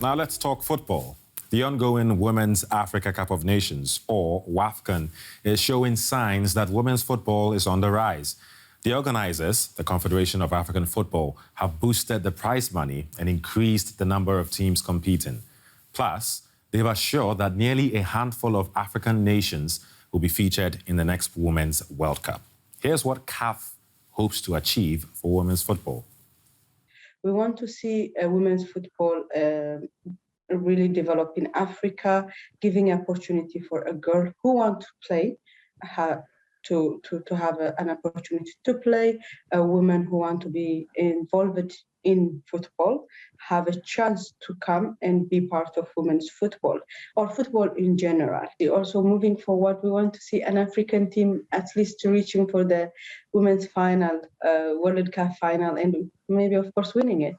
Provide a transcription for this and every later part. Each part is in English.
Now let's talk football. The ongoing Women's Africa Cup of Nations, or WAFCON, is showing signs that women's football is on the rise. The organizers, the Confederation of African Football, have boosted the prize money and increased the number of teams competing. Plus, they've assured that nearly a handful of African nations will be featured in the next Women's World Cup. Here's what CAF hopes to achieve for women's football. We want to see women's football really develop in Africa, giving opportunity for a girl who wants to play to have an opportunity to play, a woman who want to be involved in football have a chance to come and be part of women's football or football in general. Also moving forward, we want to see an African team at least reaching for the women's final, World Cup final, and maybe of course winning it.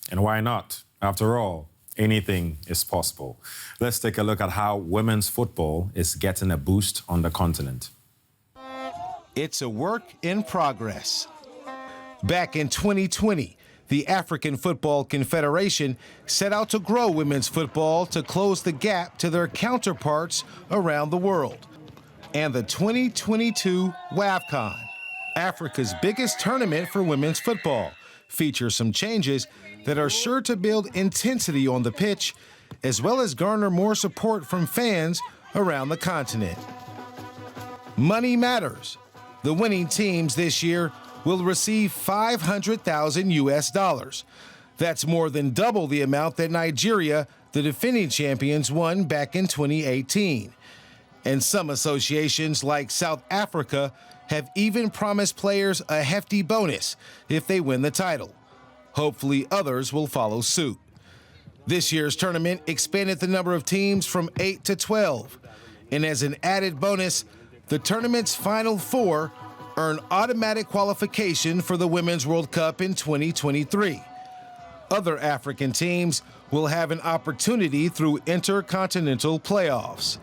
And why not? After all, anything is possible. Let's take a look at how women's football is getting a boost on the continent. It's a work in progress. Back in 2020, the African Football Confederation set out to grow women's football to close the gap to their counterparts around the world. And the 2022 WAFCON, Africa's biggest tournament for women's football, features some changes that are sure to build intensity on the pitch, as well as garner more support from fans around the continent. Money matters. The winning teams this year will receive $500,000 US. That's more than double the amount that Nigeria, the defending champions, won back in 2018. And some associations, like South Africa, have even promised players a hefty bonus if they win the title. Hopefully others will follow suit. This year's tournament expanded the number of teams from 8 to 12. And as an added bonus, the tournament's final four earn automatic qualification for the Women's World Cup in 2023. Other African teams will have an opportunity through intercontinental playoffs.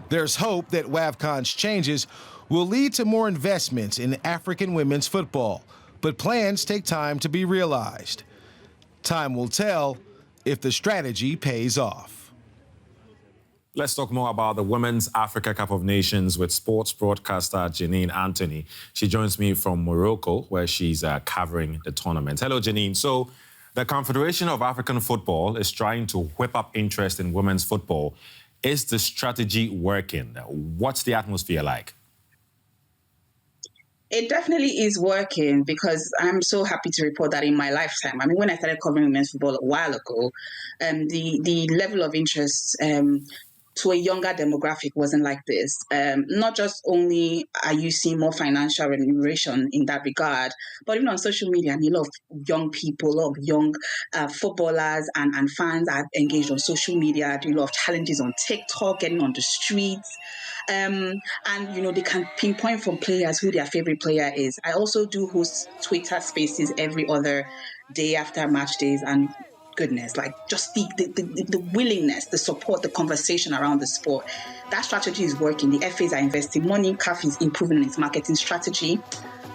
There's hope that WAFCON's changes will lead to more investments in African women's football, but plans take time to be realized. Time will tell if the strategy pays off. Let's talk more about the Women's Africa Cup of Nations with sports broadcaster Janine Anthony. She joins me from Morocco, where she's covering the tournament. Hello, Janine. So the Confederation of African Football is trying to whip up interest in women's football. Is the strategy working? What's the atmosphere like? It definitely is working, because I'm so happy to report that in my lifetime, I mean, when I started covering women's football a while ago, the level of interest to a younger demographic wasn't like this. Not just only are you seeing more financial remuneration in that regard, but even on social media, a lot of young people, a lot of young footballers and fans are engaged on social media, doing a lot of challenges on TikTok, getting on the streets. And, they can pinpoint from players who their favorite player is. I also do host Twitter spaces every other day after match days, and goodness, like just the willingness, the support, the conversation around the sport. That strategy is working. The FAs are investing money. CAF is improving its marketing strategy.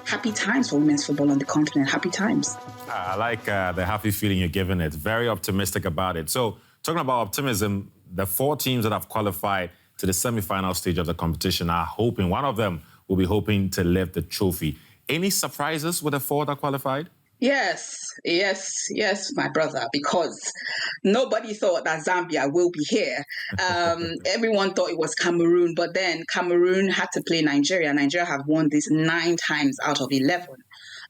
Happy times for women's football on the continent. Happy times. I like the happy feeling you're giving it. Very optimistic about it. So talking about optimism, the four teams that have qualified to the semi-final stage of the competition are hoping, one of them will be hoping to lift the trophy. Any surprises with the four that qualified? Yes, my brother, because nobody thought that Zambia will be here. Everyone thought it was Cameroon, but then Cameroon had to play Nigeria. Nigeria have won this 9 times out of 11.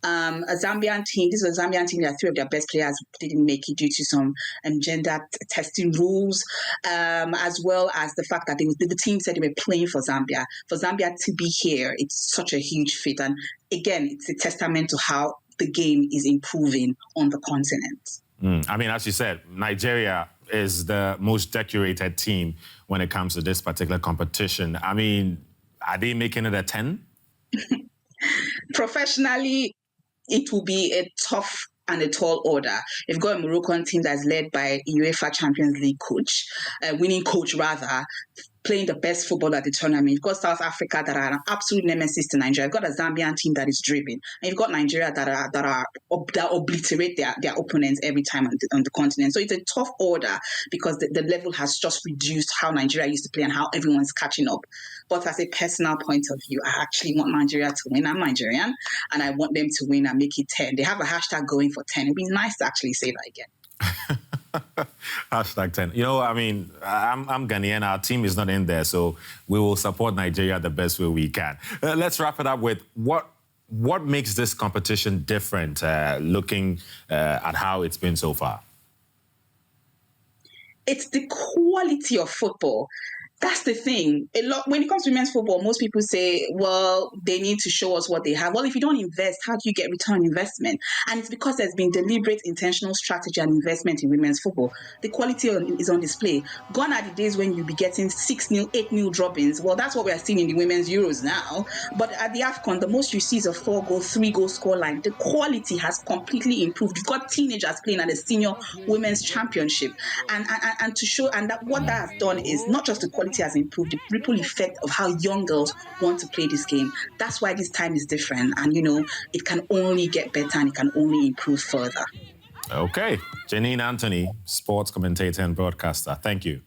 This was a Zambian team that 3 of their best players didn't make it due to some gender testing rules, as well as the fact that the team said they were playing for Zambia. For Zambia to be here, it's such a huge feat. And again, it's a testament to how the game is improving on the continent. I mean, as you said, Nigeria is the most decorated team when it comes to this particular competition. I mean, are they making it a 10? Professionally, it will be a tough and a tall order. You've got a Moroccan team that's led by UEFA Champions League coach, winning coach rather, playing the best football at the tournament. You've got South Africa that are an absolute nemesis to Nigeria. You've got a Zambian team that is driven, and you've got Nigeria that obliterate their opponents every time on the continent. So it's a tough order because the level has just reduced how Nigeria used to play and how everyone's catching up. But as a personal point of view, I actually want Nigeria to win. I'm Nigerian, and I want them to win and make it 10. They have a hashtag going for 10. It'd be nice to actually say that again. Hashtag 10. You know, I mean, I'm Ghanaian. Our team is not in there, so we will support Nigeria the best way we can. Let's wrap it up with what makes this competition different, looking at how it's been so far? It's the quality of football. That's the thing. When it comes to women's football, most people say, well, they need to show us what they have. Well, if you don't invest, how do you get return on investment? And it's because there's been deliberate, intentional strategy and investment in women's football. The quality is on display. Gone are the days when you'll be getting 6-0, 8-0 drop-ins. Well, that's what we are seeing in the women's Euros now. But at the AFCON, the most you see is a 4-goal, 3-goal scoreline. The quality has completely improved. You've got teenagers playing at the senior women's championship. And to show, and that what that has done is not just the quality has improved, the ripple effect of how young girls want to play this game. That's why this time is different. And, you know, it can only get better and it can only improve further. Okay. Janine Anthony, sports commentator and broadcaster. Thank you.